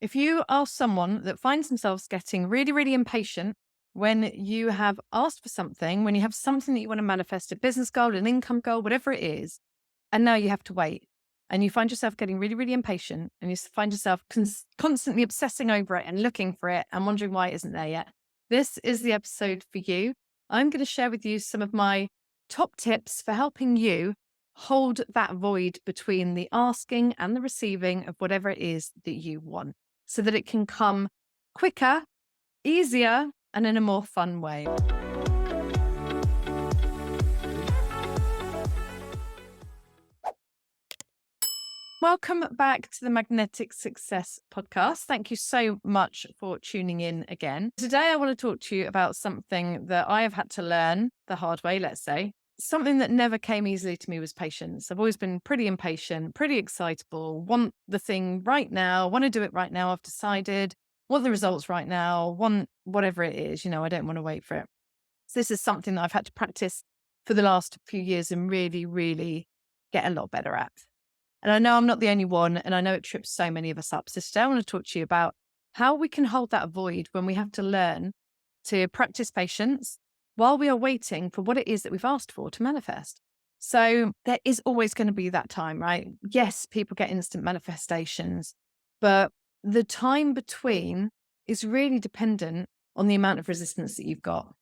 If you are someone that finds themselves getting really, really impatient when you have asked for something, when you have something that you want to manifest, a business goal, an income goal, whatever it is, and now you have to wait, and you find yourself getting really, really impatient, and you find yourself constantly obsessing over it and looking for it and wondering why it isn't there yet, this is the episode for you. I'm going to share with you some of my top tips for helping you hold that void between the asking and the receiving of whatever it is that you want, so that it can come quicker, easier, and in a more fun way. Welcome back to the Magnetic Success Podcast. Thank you so much for tuning in again. Today, I want to talk to you about something that I have had to learn the hard way, let's say. Something that never came easily to me was patience. I've always been pretty impatient, pretty excitable, want the thing right now, want to do it right now. I've decided, want the results right now, want whatever it is, I don't want to wait for it. So this is something that I've had to practice for the last few years and really, really get a lot better at. And I know I'm not the only one, and I know it trips so many of us up. So today I want to talk to you about how we can hold that void when we have to learn to practice patience while we are waiting for what it is that we've asked for to manifest. So there is always going to be that time, right? Yes, people get instant manifestations, but the time between is really dependent on the amount of resistance that you've got,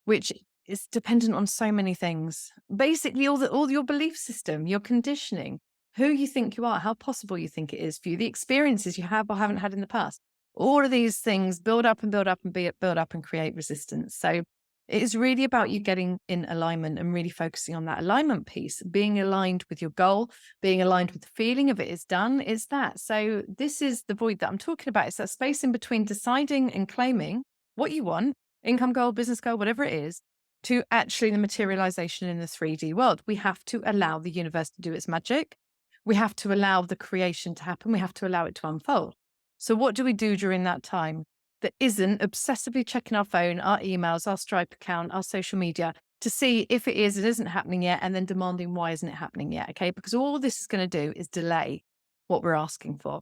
which is dependent on so many things. Basically, all your belief system, your conditioning, who you think you are, how possible you think it is for you, the experiences you have or haven't had in the past. All of these things build up and build up and build up and create resistance. So it is really about you getting in alignment and really focusing on that alignment piece, being aligned with your goal, being aligned with the feeling of it is done, is that. So this is the void that I'm talking about. It's that space in between deciding and claiming what you want, income goal, business goal, whatever it is, to actually the materialization in the 3D world. We have to allow the universe to do its magic. We have to allow the creation to happen. We have to allow it to unfold. So what do we do during that time that isn't obsessively checking our phone, our emails, our Stripe account, our social media to see if it isn't happening yet, and then demanding why isn't it happening yet? Okay, because all this is going to do is delay what we're asking for.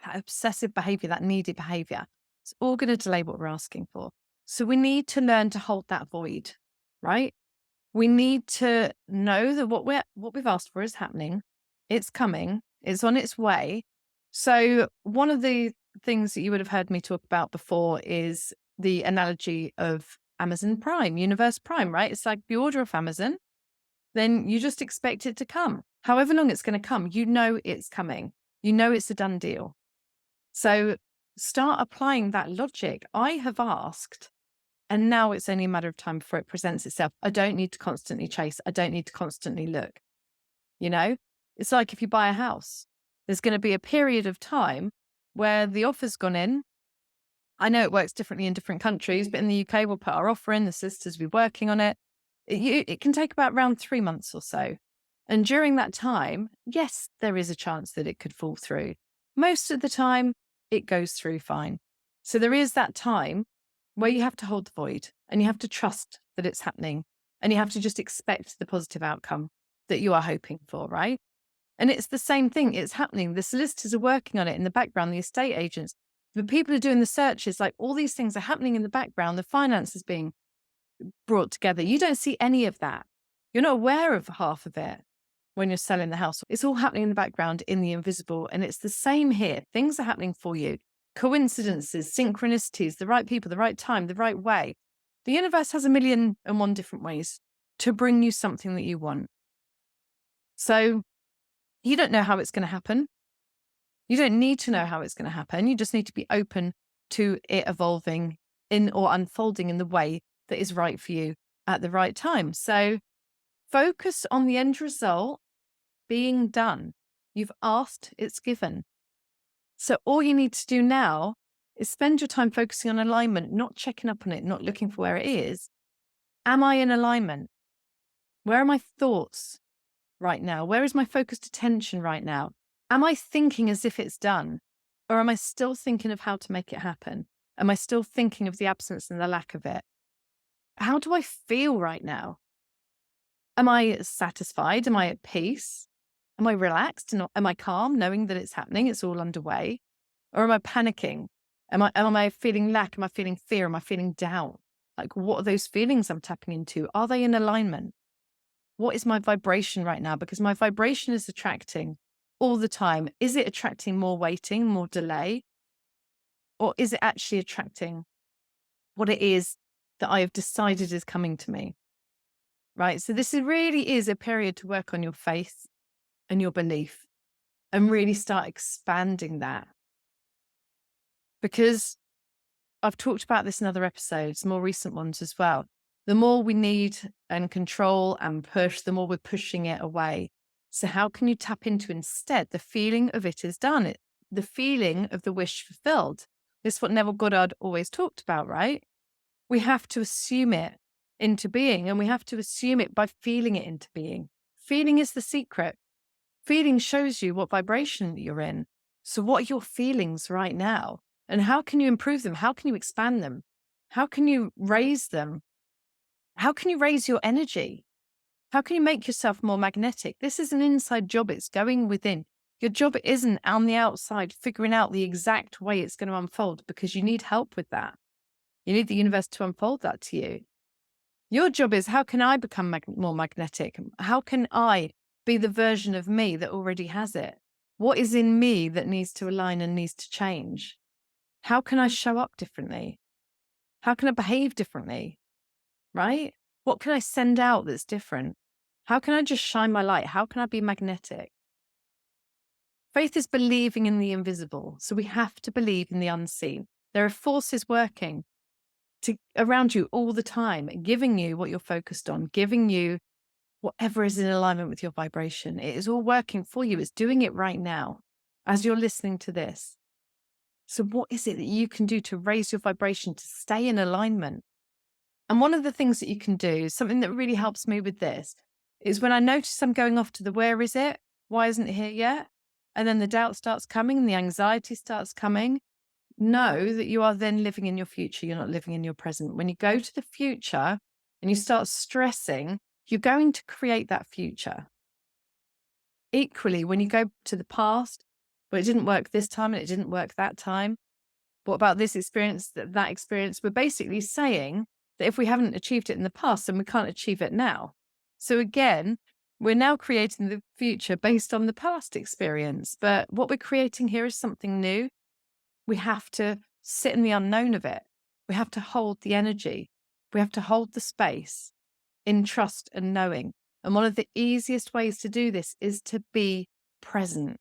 That obsessive behavior, that needy behavior, it's all going to delay what we're asking for. So we need to learn to hold that void, right? We need to know that what we've asked for is happening. It's coming. It's on its way. So one of the things that you would have heard me talk about before is the analogy of Amazon Prime, Universe Prime, right? It's like the order of Amazon. Then you just expect it to come. However long it's going to come, you know it's coming. You know it's a done deal. So start applying that logic. I have asked, and now it's only a matter of time before it presents itself. I don't need to constantly chase. I don't need to constantly look. It's like if you buy a house, there's going to be a period of time where the offer's gone in. I know it works differently in different countries, but in the UK, we'll put our offer in, the solicitors will be working on it. It can take about around 3 months or so. And during that time, yes, there is a chance that it could fall through. Most of the time, it goes through fine. So there is that time where you have to hold the void and you have to trust that it's happening, and you have to just expect the positive outcome that you are hoping for, right? And it's the same thing. It's happening. The solicitors are working on it in the background, the estate agents, the people are doing the searches, like all these things are happening in the background. The finance is being brought together. You don't see any of that. You're not aware of half of it when you're selling the house. It's all happening in the background, in the invisible. And it's the same here. Things are happening for you. Coincidences, synchronicities, the right people, the right time, the right way. The universe has 1,000,001 different ways to bring you something that you want. So you don't know how it's going to happen. You don't need to know how it's going to happen. You just need to be open to it evolving in or unfolding in the way that is right for you at the right time. So focus on the end result being done. You've asked, it's given. So all you need to do now is spend your time focusing on alignment, not checking up on it, not looking for where it is. Am I in alignment? Where are my thoughts right now? Where is my focused attention right now? Am I thinking as if it's done? Or am I still thinking of how to make it happen? Am I still thinking of the absence and the lack of it? How do I feel right now? Am I satisfied? Am I at peace? Am I relaxed? Am I calm, knowing that it's happening? It's all underway. Or am I panicking? Am I feeling lack? Am I feeling fear? Am I feeling doubt? Like, what are those feelings I'm tapping into? Are they in alignment? What is my vibration right now? Because my vibration is attracting all the time. Is it attracting more waiting, more delay? Or is it actually attracting what it is that I have decided is coming to me? Right. So really is a period to work on your faith and your belief and really start expanding that. Because I've talked about this in other episodes, more recent ones as well. The more we need and control and push, the more we're pushing it away. So how can you tap into instead the feeling of it is done, the feeling of the wish fulfilled? This is what Neville Goddard always talked about, right? We have to assume it into being, and we have to assume it by feeling it into being. Feeling is the secret. Feeling shows you what vibration you're in. So what are your feelings right now? And how can you improve them? How can you expand them? How can you raise them? How can you raise your energy? How can you make yourself more magnetic? This is an inside job. It's going within. Your job isn't on the outside figuring out the exact way it's going to unfold, because you need help with that. You need the universe to unfold that to you. Your job is, how can I become more magnetic? How can I be the version of me that already has it? What is in me that needs to align and needs to change? How can I show up differently? How can I behave differently? Right? What can I send out that's different? How can I just shine my light? How can I be magnetic? Faith is believing in the invisible. So we have to believe in the unseen. There are forces working around you all the time, giving you what you're focused on, giving you whatever is in alignment with your vibration. It is all working for you. It's doing it right now as you're listening to this. So what is it that you can do to raise your vibration, to stay in alignment? And one of the things that you can do, something that really helps me with this, is when I notice I'm going off to the where is it? Why isn't it here yet? And then the doubt starts coming and the anxiety starts coming. Know that you are then living in your future. You're not living in your present. When you go to the future and you start stressing, you're going to create that future. Equally, when you go to the past, but it didn't work this time and it didn't work that time, what about this experience, that experience? We're basically saying that if we haven't achieved it in the past, then we can't achieve it now. So again, we're now creating the future based on the past experience. But what we're creating here is something new. We have to sit in the unknown of it. We have to hold the energy. We have to hold the space in trust and knowing. And one of the easiest ways to do this is to be present.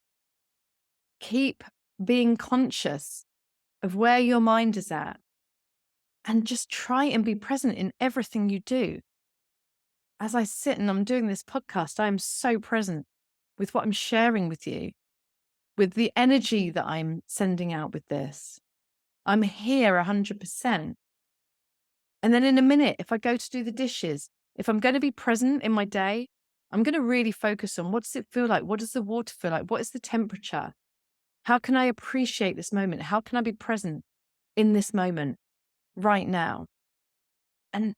Keep being conscious of where your mind is at, and just try and be present in everything you do. As I sit and I'm doing this podcast, I am so present with what I'm sharing with you, with the energy that I'm sending out with this. I'm here 100%. And then in a minute, if I go to do the dishes, if I'm going to be present in my day, I'm going to really focus on, what does it feel like? What does the water feel like? What is the temperature? How can I appreciate this moment? How can I be present in this moment right now? And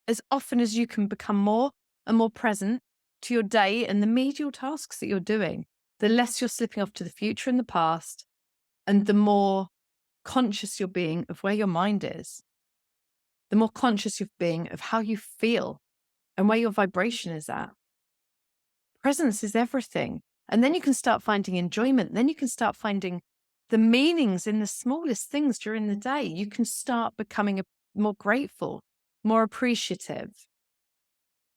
as often as you can become more and more present to your day and the medial tasks that you're doing, the less you're slipping off to the future and the past, and the more conscious you're being of where your mind is, the more conscious you're being of how you feel and where your vibration is at. Presence is everything. And then you can start finding enjoyment. Then you can start finding the meanings in the smallest things during the day. You can start becoming more grateful, more appreciative.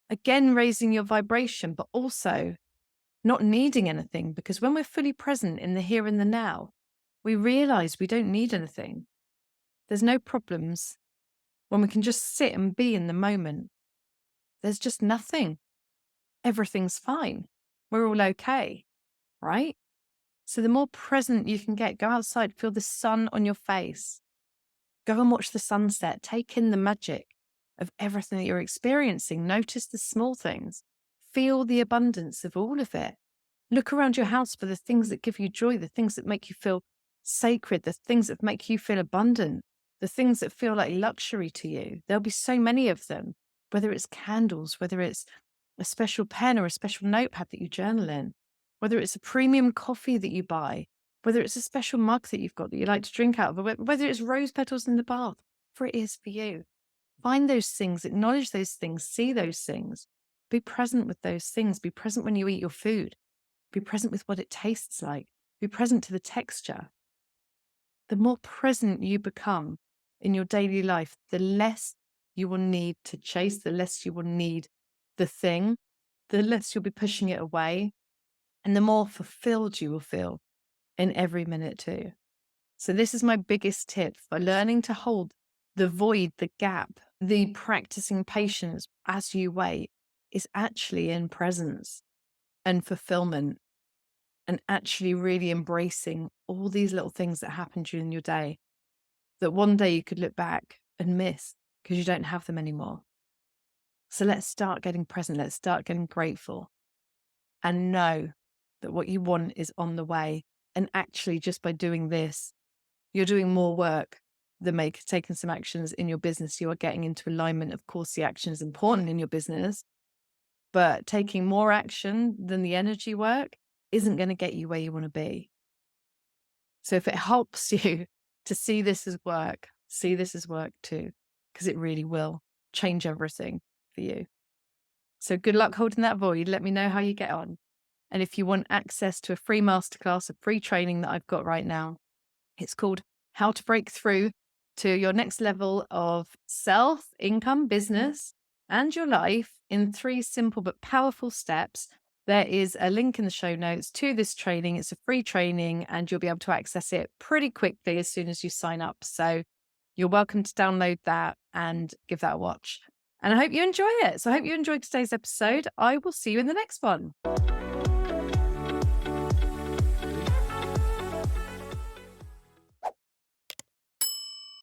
Again, raising your vibration, but also not needing anything, because when we're fully present in the here and the now, we realize we don't need anything. There's no problems when we can just sit and be in the moment. There's just nothing. Everything's fine. We're all okay, right? So the more present you can get, go outside, feel the sun on your face. Go and watch the sunset. Take in the magic of everything that you're experiencing. Notice the small things. Feel the abundance of all of it. Look around your house for the things that give you joy, the things that make you feel sacred, the things that make you feel abundant, the things that feel like luxury to you. There'll be so many of them, whether it's candles, whether it's a special pen or a special notepad that you journal in, whether it's a premium coffee that you buy, whether it's a special mug that you've got that you like to drink out of, or whether it's rose petals in the bath, whatever it is for you. Find those things, acknowledge those things, see those things. Be present with those things. Be present when you eat your food. Be present with what it tastes like. Be present to the texture. The more present you become in your daily life, the less you will need to chase, the less you will need the thing, the less you'll be pushing it away, and the more fulfilled you will feel in every minute too. So this is my biggest tip for learning to hold the void, the gap, the practicing patience as you wait is actually in presence and fulfillment, and actually really embracing all these little things that happen during your day that one day you could look back and miss because you don't have them anymore. So let's start getting present. Let's start getting grateful and know that what you want is on the way. And actually, just by doing this, you're doing more work than taking some actions in your business. You are getting into alignment. Of course, the action is important in your business, but taking more action than the energy work isn't going to get you where you want to be. So if it helps you to see this as work too, because it really will change everything for you. So good luck holding that void. Let me know how you get on. And if you want access to a free masterclass, a free training that I've got right now, it's called How to Break Through to Your Next Level of Self, Income, Business, and Your Life in 3 simple but powerful steps. There is a link in the show notes to this training. It's a free training and you'll be able to access it pretty quickly as soon as you sign up. So you're welcome to download that and give that a watch. And I hope you enjoy it. So I hope you enjoyed today's episode. I will see you in the next one.